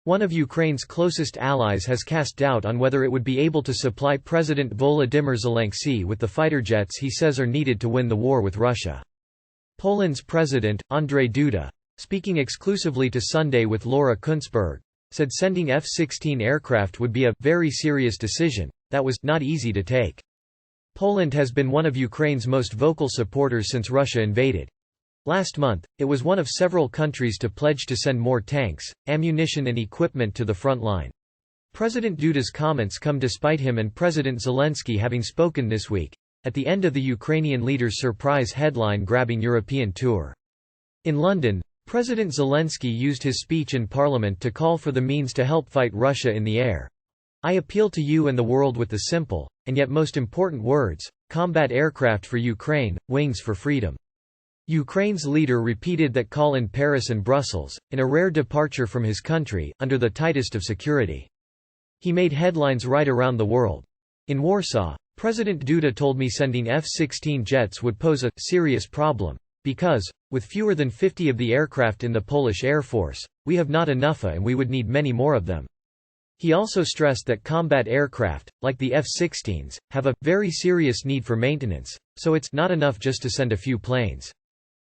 One of Ukraine's closest allies has cast doubt on whether it would be able to supply President Volodymyr Zelensky with the fighter jets he says are needed to win the war with Russia. Poland's president, Andrzej Duda, speaking exclusively to Sunday with Laura Kuenssberg, said sending F-16 aircraft would be a very serious decision that was not easy to take. Poland has been one of Ukraine's most vocal supporters since Russia invaded. Last month, it was one of several countries to pledge to send more tanks, ammunition and equipment to the front line. President Duda's comments come despite him and President Zelensky having spoken this week, at the end of the Ukrainian leader's surprise headline-grabbing European tour. In London, President Zelensky used his speech in Parliament to call for the means to help fight Russia in the air. "I appeal to you and the world with the simple, and yet most important words, combat aircraft for Ukraine, wings for freedom." Ukraine's leader repeated that call in Paris and Brussels, in a rare departure from his country, under the tightest of security. He made headlines right around the world. In Warsaw, President Duda told me sending F-16 jets would pose a serious problem, because, with fewer than 50 of the aircraft in the Polish Air Force, we have not enough and we would need many more of them. He also stressed that combat aircraft, like the F-16s, have a very serious need for maintenance, so it's not enough just to send a few planes.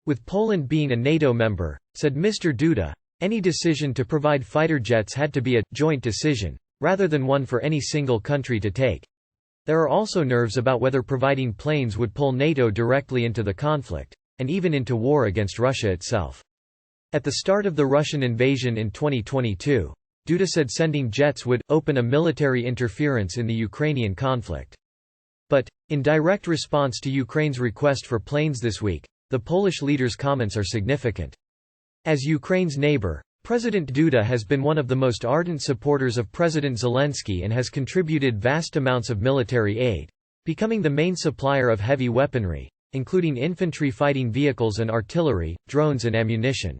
With Poland being a NATO member, said Mr. Duda, any decision to provide fighter jets had to be a joint decision, rather than one for any single country to take. There are also nerves about whether providing planes would pull NATO directly into the conflict, and even into war against Russia itself. At the start of the Russian invasion in 2022, Duda said sending jets would open a military interference in the Ukrainian conflict. But, in direct response to Ukraine's request for planes this week, the Polish leader's comments are significant. As Ukraine's neighbor, President Duda has been one of the most ardent supporters of President Zelensky and has contributed vast amounts of military aid, becoming the main supplier of heavy weaponry, including infantry fighting vehicles and artillery, drones and ammunition.